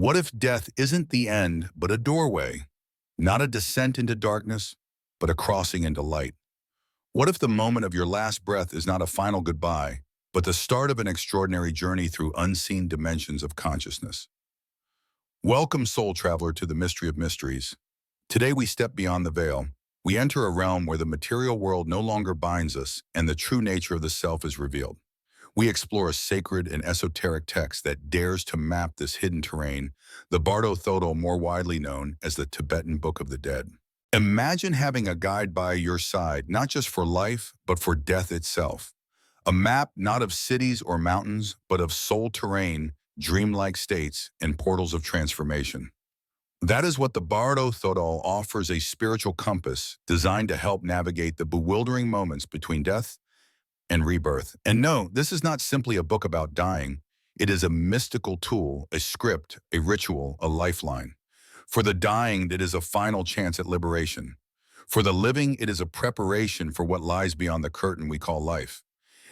What if death isn't the end, but a doorway? Not a descent into darkness, but a crossing into light. What if the moment of your last breath is not a final goodbye, but the start of an extraordinary journey through unseen dimensions of consciousness? Welcome, soul traveler, to the mystery of mysteries. Today we step beyond the veil. We enter a realm where the material world no longer binds us and the true nature of the self is revealed. We explore a sacred and esoteric text that dares to map this hidden terrain, the Bardo Thodol, more widely known as the Tibetan Book of the Dead. Imagine having a guide by your side, not just for life, but for death itself. A map not of cities or mountains, but of soul terrain, dreamlike states, and portals of transformation. That is what the Bardo Thodol offers, a spiritual compass designed to help navigate the bewildering moments between death and rebirth. And no, this is not simply a book about dying. It is a mystical tool, a script, a ritual, a lifeline. For the dying, it is a final chance at liberation. For the living, it is a preparation for what lies beyond the curtain we call life.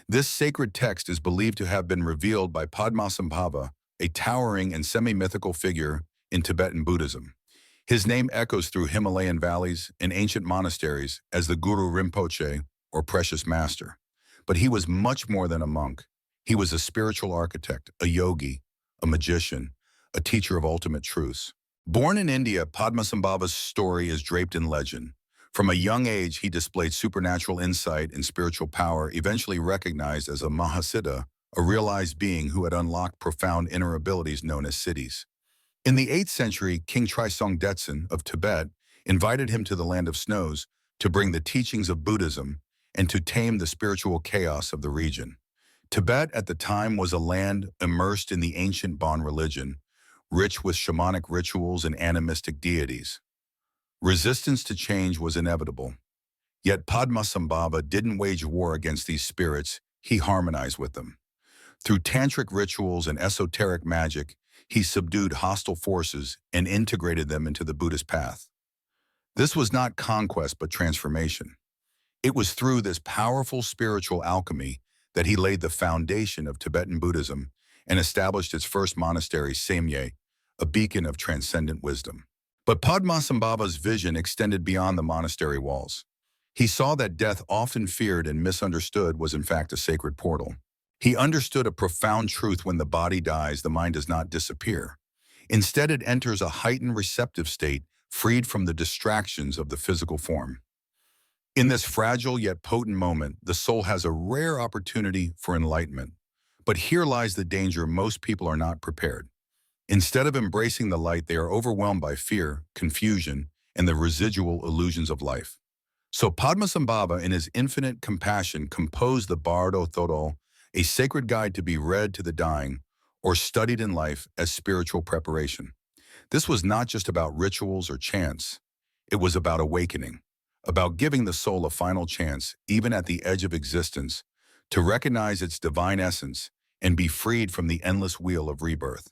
This sacred text is believed to have been revealed by Padmasambhava, a towering and semi-mythical figure in Tibetan Buddhism. His name echoes through Himalayan valleys and ancient monasteries as the Guru Rinpoche, or Precious Master. But he was much more than a monk. He was a spiritual architect, a yogi, a magician, a teacher of ultimate truths. Born in India, Padmasambhava's story is draped in legend. From a young age, he displayed supernatural insight and spiritual power, eventually recognized as a Mahasiddha, a realized being who had unlocked profound inner abilities known as siddhis. In the 8th century, King Trisong Detsen of Tibet invited him to the land of snows to bring the teachings of Buddhism and to tame the spiritual chaos of the region. Tibet at the time was a land immersed in the ancient Bon religion, rich with shamanic rituals and animistic deities. Resistance to change was inevitable. Yet Padmasambhava didn't wage war against these spirits, he harmonized with them. Through tantric rituals and esoteric magic, he subdued hostile forces and integrated them into the Buddhist path. This was not conquest but transformation. It was through this powerful spiritual alchemy that he laid the foundation of Tibetan Buddhism and established its first monastery, Samye, a beacon of transcendent wisdom. But Padmasambhava's vision extended beyond the monastery walls. He saw that death, often feared and misunderstood, was in fact a sacred portal. He understood a profound truth: when the body dies, the mind does not disappear. Instead, it enters a heightened receptive state, freed from the distractions of the physical form. In this fragile yet potent moment, the soul has a rare opportunity for enlightenment. But here lies the danger: most people are not prepared. Instead of embracing the light, they are overwhelmed by fear, confusion, and the residual illusions of life. So Padmasambhava, in his infinite compassion, composed the Bardo Thodol, a sacred guide to be read to the dying or studied in life as spiritual preparation. This was not just about rituals or chants. It was about awakening, about giving the soul a final chance, even at the edge of existence, to recognize its divine essence and be freed from the endless wheel of rebirth.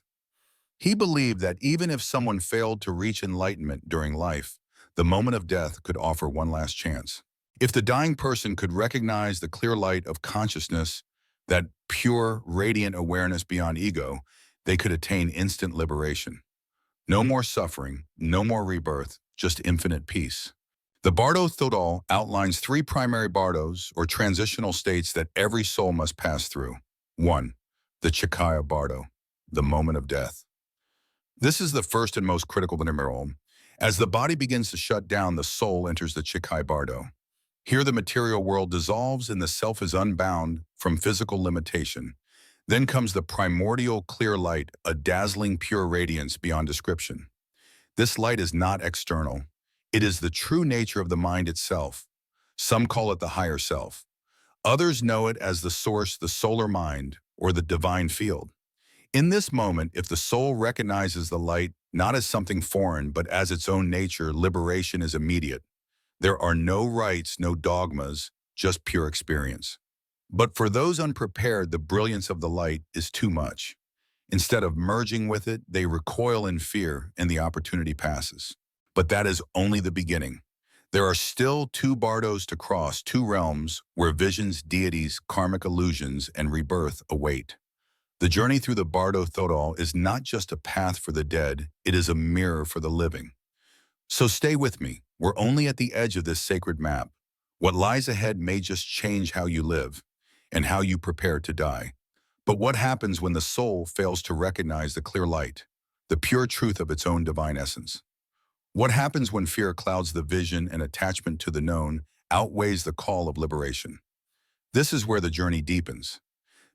He believed that even if someone failed to reach enlightenment during life, the moment of death could offer one last chance. If the dying person could recognize the clear light of consciousness, that pure, radiant awareness beyond ego, they could attain instant liberation. No more suffering, no more rebirth, just infinite peace. The Bardo Thodol outlines 3 primary bardos, or transitional states, that every soul must pass through. 1. The Chakaya Bardo, the moment of death. This is the first and most critical numeral. As the body begins to shut down, the soul enters the Chakaya Bardo. Here the material world dissolves and the self is unbound from physical limitation. Then comes the primordial clear light, a dazzling pure radiance beyond description. This light is not external. It is the true nature of the mind itself. Some call it the higher self. Others know it as the source, the solar mind, or the divine field. In this moment, if the soul recognizes the light not as something foreign, but as its own nature, liberation is immediate. There are no rites, no dogmas, just pure experience. But for those unprepared, the brilliance of the light is too much. Instead of merging with it, they recoil in fear and the opportunity passes. But that is only the beginning. There are still 2 bardos to cross, 2 realms where visions, deities, karmic illusions, and rebirth await. The journey through the Bardo Thodol is not just a path for the dead, it is a mirror for the living. So stay with me. We're only at the edge of this sacred map. What lies ahead may just change how you live and how you prepare to die. But what happens when the soul fails to recognize the clear light, the pure truth of its own divine essence? What happens when fear clouds the vision and attachment to the known outweighs the call of liberation? This is where the journey deepens.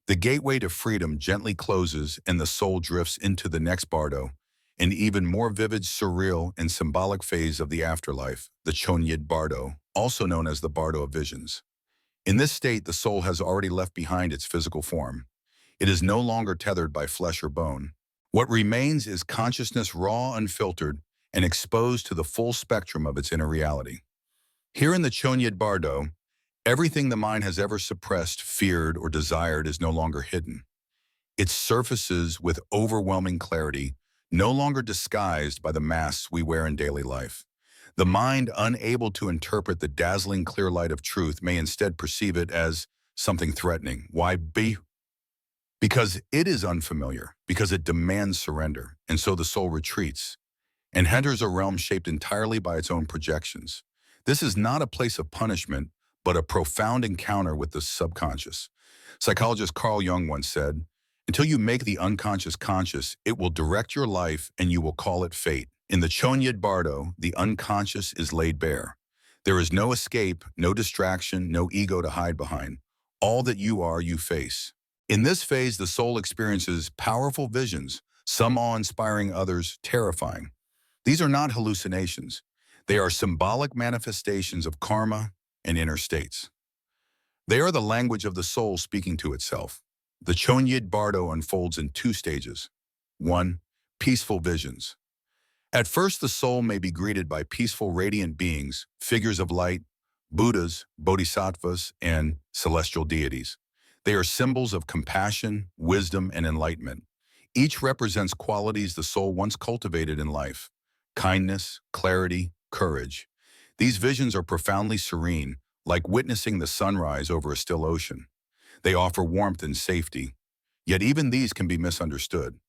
The gateway to freedom gently closes and the soul drifts into the next bardo, an even more vivid, surreal, and symbolic phase of the afterlife, the Chonyid Bardo, also known as the Bardo of Visions. In this state, the soul has already left behind its physical form. It is no longer tethered by flesh or bone. What remains is consciousness raw, unfiltered, and exposed to the full spectrum of its inner reality. Here in the Chonyid Bardo, everything the mind has ever suppressed, feared, or desired is no longer hidden. It surfaces with overwhelming clarity, no longer disguised by the masks we wear in daily life. The mind, unable to interpret the dazzling clear light of truth, may instead perceive it as something threatening. Why? Because it is unfamiliar, because it demands surrender, and so the soul retreats and enters a realm shaped entirely by its own projections. This is not a place of punishment, but a profound encounter with the subconscious. Psychologist Carl Jung once said, "Until you make the unconscious conscious, it will direct your life and you will call it fate." In the Chonyid Bardo, the unconscious is laid bare. There is no escape, no distraction, no ego to hide behind. All that you are, you face. In this phase, the soul experiences powerful visions, some awe-inspiring, others terrifying. These are not hallucinations. They are symbolic manifestations of karma and inner states. They are the language of the soul speaking to itself. The Chonyid Bardo unfolds in two stages. 1. Peaceful visions. At first, the soul may be greeted by peaceful, radiant beings, figures of light, Buddhas, bodhisattvas, and celestial deities. They are symbols of compassion, wisdom, and enlightenment. Each represents qualities the soul once cultivated in life: kindness, clarity, courage. These visions are profoundly serene, like witnessing the sunrise over a still ocean. They offer warmth and safety, yet even these can be misunderstood.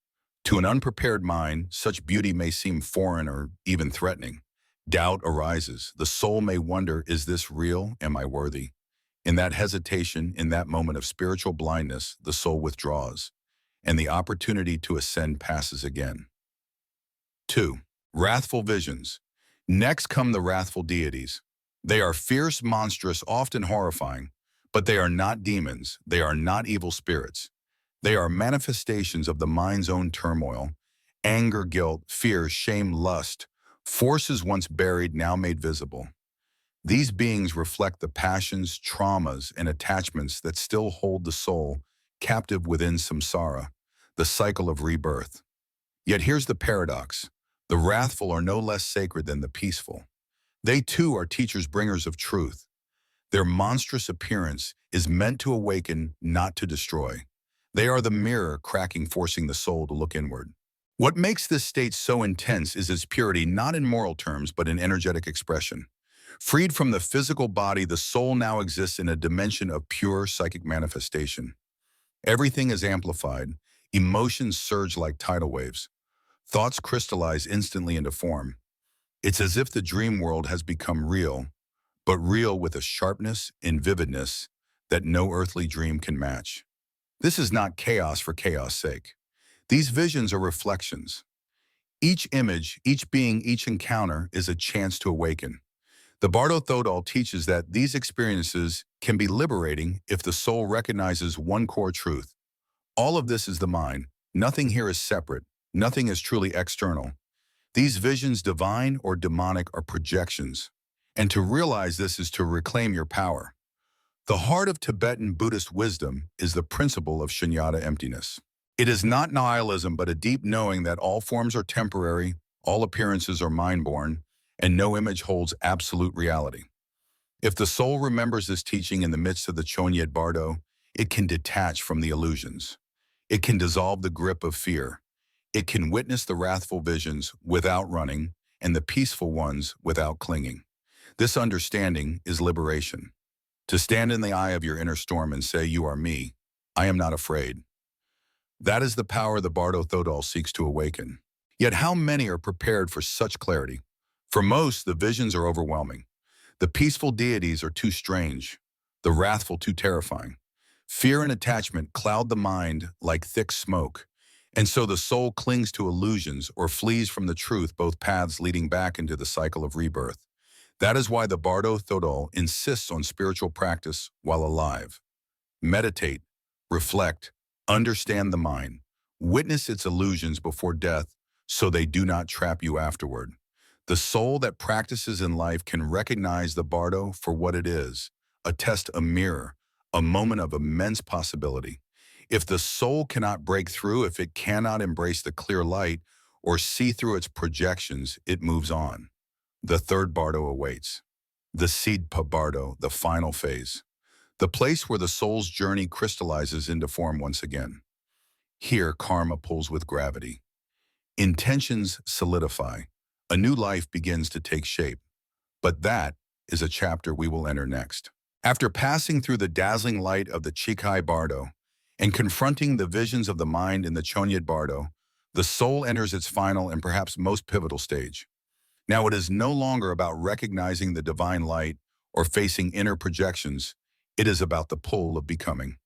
To an unprepared mind, such beauty may seem foreign or even threatening. Doubt arises. The soul may wonder, is this real? Am I worthy? In that hesitation, in that moment of spiritual blindness, the soul withdraws, and the opportunity to ascend passes again. 2. Wrathful visions. Next come the wrathful deities. They are fierce, monstrous, often horrifying, but they are not demons. They are not evil spirits. They are manifestations of the mind's own turmoil: anger, guilt, fear, shame, lust, forces once buried, now made visible. These beings reflect the passions, traumas, and attachments that still hold the soul captive within samsara, the cycle of rebirth. Yet here's the paradox. The wrathful are no less sacred than the peaceful. They too are teachers, bringers of truth. Their monstrous appearance is meant to awaken, not to destroy. They are the mirror cracking, forcing the soul to look inward. What makes this state so intense is its purity, not in moral terms, but in energetic expression. Freed from the physical body, the soul now exists in a dimension of pure psychic manifestation. Everything is amplified. Emotions surge like tidal waves. Thoughts crystallize instantly into form. It's as if the dream world has become real, but real with a sharpness and vividness that no earthly dream can match. This is not chaos for chaos' sake. These visions are reflections. Each image, each being, each encounter is a chance to awaken. The Bardo Thodol teaches that these experiences can be liberating if the soul recognizes one core truth. All of this is the mind. Nothing here is separate. Nothing is truly external. These visions, divine or demonic, are projections. And to realize this is to reclaim your power. The heart of Tibetan Buddhist wisdom is the principle of shunyata, emptiness. It is not nihilism, but a deep knowing that all forms are temporary, all appearances are mind-born, and no image holds absolute reality. If the soul remembers this teaching in the midst of the Chonyed Bardo, it can detach from the illusions. It can dissolve the grip of fear. It can witness the wrathful visions without running and the peaceful ones without clinging. This understanding is liberation. To stand in the eye of your inner storm and say, "You are me. I am not afraid." That is the power the Bardo Thodol seeks to awaken. Yet how many are prepared for such clarity? For most, the visions are overwhelming. The peaceful deities are too strange, the wrathful too terrifying. Fear and attachment cloud the mind like thick smoke, and so the soul clings to illusions or flees from the truth, both paths leading back into the cycle of rebirth. That is why the Bardo Thodol insists on spiritual practice while alive. Meditate, reflect, understand the mind, witness its illusions before death so they do not trap you afterward. The soul that practices in life can recognize the bardo for what it is, a test, a mirror, a moment of immense possibility. If the soul cannot break through, if it cannot embrace the clear light or see through its projections, it moves on. The third bardo awaits. The Sidpa bardo, the final phase. The place where the soul's journey crystallizes into form once again. Here, karma pulls with gravity. Intentions solidify. A new life begins to take shape. But that is a chapter we will enter next. After passing through the dazzling light of the Chikai Bardo and confronting the visions of the mind in the Chonyad Bardo, the soul enters its final and perhaps most pivotal stage. Now it is no longer about recognizing the divine light or facing inner projections. It is about the pull of becoming.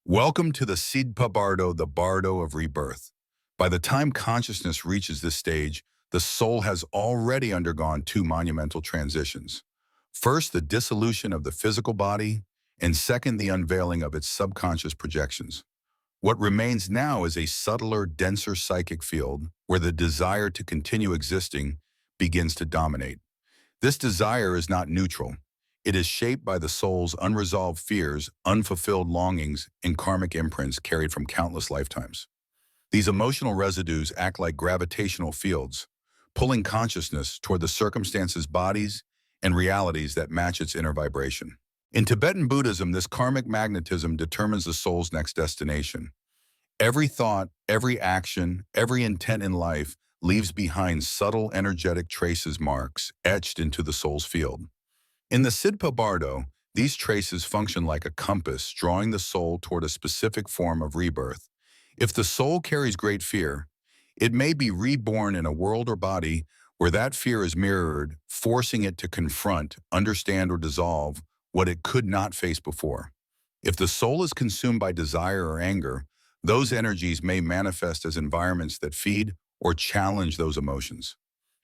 Welcome to the Sidpa Bardo, the Bardo of rebirth. By the time consciousness reaches this stage, the soul has already undergone two monumental transitions. First, the dissolution of the physical body, and second, the unveiling of its subconscious projections. What remains now is a subtler, denser psychic field where the desire to continue existing begins to dominate. This desire is not neutral. It is shaped by the soul's unresolved fears, unfulfilled longings, and karmic imprints carried from countless lifetimes. These emotional residues act like gravitational fields, pulling consciousness toward the circumstances, bodies, and realities that match its inner vibration. In Tibetan Buddhism, this karmic magnetism determines the soul's next destination. Every thought, every action, every intent in life leaves behind subtle energetic traces, marks etched into the soul's field. In the Sidpa Bardo, these traces function like a compass, drawing the soul toward a specific form of rebirth. If the soul carries great fear, it may be reborn in a world or body where that fear is mirrored, forcing it to confront, understand, or dissolve what it could not face before. If the soul is consumed by desire or anger, those energies may manifest as environments that feed or challenge those emotions.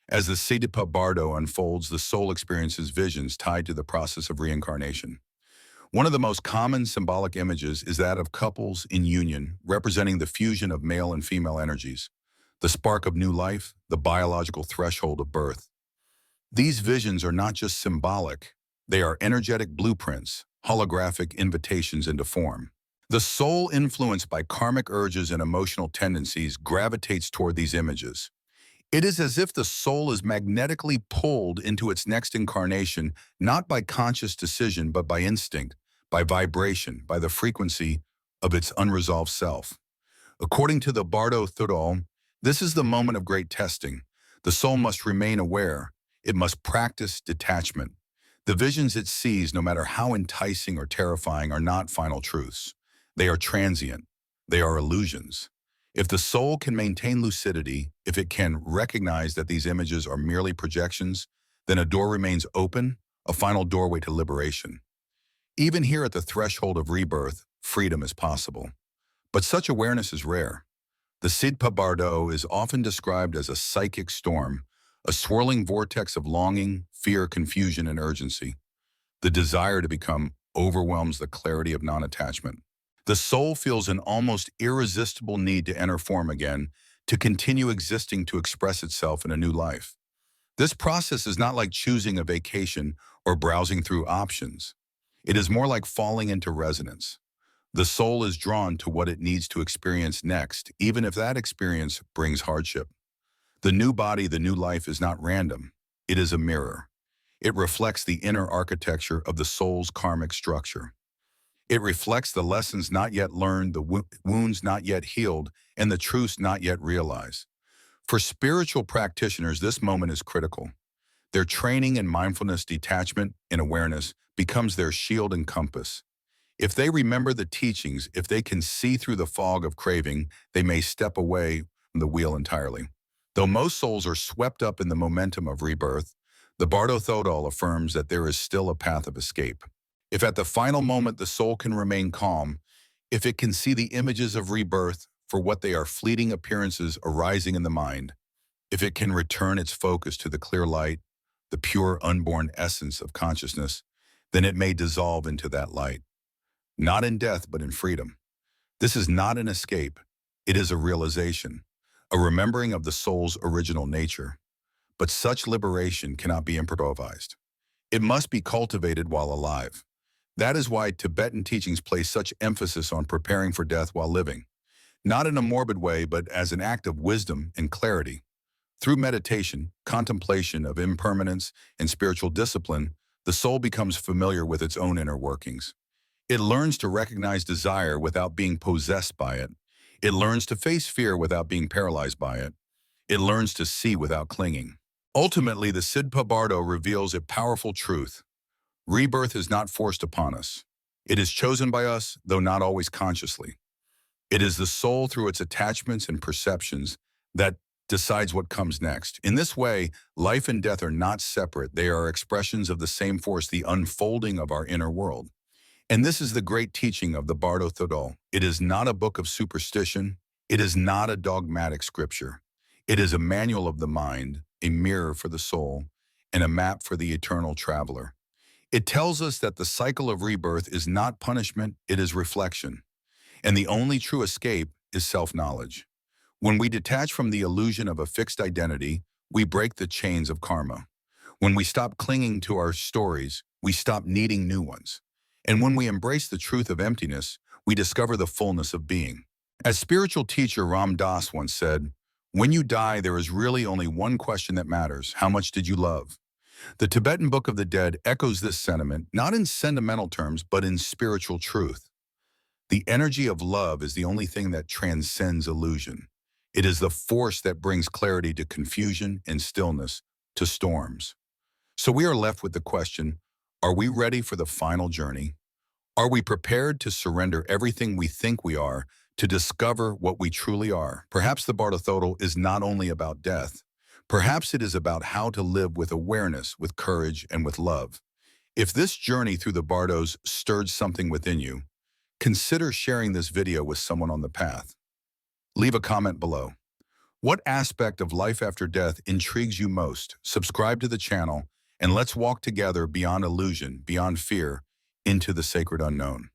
As the Sidpa Bardo unfolds, the soul experiences visions tied to the process of reincarnation. One of the most common symbolic images is that of couples in union, representing the fusion of male and female energies, the spark of new life, the biological threshold of birth. These visions are not just symbolic, they are energetic blueprints, holographic invitations into form. The soul, influenced by karmic urges and emotional tendencies, gravitates toward these images. It is as if the soul is magnetically pulled into its next incarnation, not by conscious decision, but by instinct, by vibration, by the frequency of its unresolved self. According to the Bardo Thodol, this is the moment of great testing. The soul must remain aware. It must practice detachment. The visions it sees, no matter how enticing or terrifying, are not final truths. They are transient. They are illusions. If the soul can maintain lucidity, if it can recognize that these images are merely projections, then a door remains open, a final doorway to liberation. Even here at the threshold of rebirth, freedom is possible. But such awareness is rare. The Sidpa Bardo is often described as a psychic storm, a swirling vortex of longing, fear, confusion, and urgency. The desire to become overwhelms the clarity of non-attachment. The soul feels an almost irresistible need to enter form again, to continue existing, to express itself in a new life. This process is not like choosing a vacation or browsing through options. It is more like falling into resonance. The soul is drawn to what it needs to experience next, even if that experience brings hardship. The new body, the new life is not random. It is a mirror. It reflects the inner architecture of the soul's karmic structure. It reflects the lessons not yet learned, the wounds not yet healed, and the truths not yet realized. For spiritual practitioners, this moment is critical. Their training in mindfulness, detachment, and awareness becomes their shield and compass. If they remember the teachings, if they can see through the fog of craving, they may step away from the wheel entirely. Though most souls are swept up in the momentum of rebirth, the Bardo Thodol affirms that there is still a path of escape. If at the final moment the soul can remain calm, if it can see the images of rebirth for what they are, fleeting appearances arising in the mind, if it can return its focus to the clear light, the pure unborn essence of consciousness, then it may dissolve into that light, not in death but in freedom. This is not an escape. It is a realization, a remembering of the soul's original nature. But such liberation cannot be improvised. It must be cultivated while alive. That is why Tibetan teachings place such emphasis on preparing for death while living, not in a morbid way, but as an act of wisdom and clarity. Through meditation, contemplation of impermanence, and spiritual discipline, the soul becomes familiar with its own inner workings. It learns to recognize desire without being possessed by it. It learns to face fear without being paralyzed by it. It learns to see without clinging. Ultimately, the Siddha Bardo reveals a powerful truth. Rebirth is not forced upon us. It is chosen by us, though not always consciously. It is the soul, through its attachments and perceptions, that decides what comes next. In this way, life and death are not separate. They are expressions of the same force, the unfolding of our inner world. And this is the great teaching of the Bardo Thodol. It is not a book of superstition. It is not a dogmatic scripture. It is a manual of the mind, a mirror for the soul, and a map for the eternal traveler. It tells us that the cycle of rebirth is not punishment, it is reflection. And the only true escape is self-knowledge. When we detach from the illusion of a fixed identity, we break the chains of karma. When we stop clinging to our stories, we stop needing new ones. And when we embrace the truth of emptiness, we discover the fullness of being. As spiritual teacher Ram Dass once said, "When you die, there is really only one question that matters: how much did you love?" The Tibetan Book of the Dead echoes this sentiment, not in sentimental terms, but in spiritual truth. The energy of love is the only thing that transcends illusion. It is the force that brings clarity to confusion and stillness to storms. So we are left with the question, are we ready for the final journey? Are we prepared to surrender everything we think we are to discover what we truly are? Perhaps the Bardo Thodol is not only about death. Perhaps it is about how to live with awareness, with courage, and with love. If this journey through the Bardos stirred something within you, consider sharing this video with someone on the path. Leave a comment below. What aspect of life after death intrigues you most? Subscribe to the channel, and let's walk together beyond illusion, beyond fear, into the sacred unknown.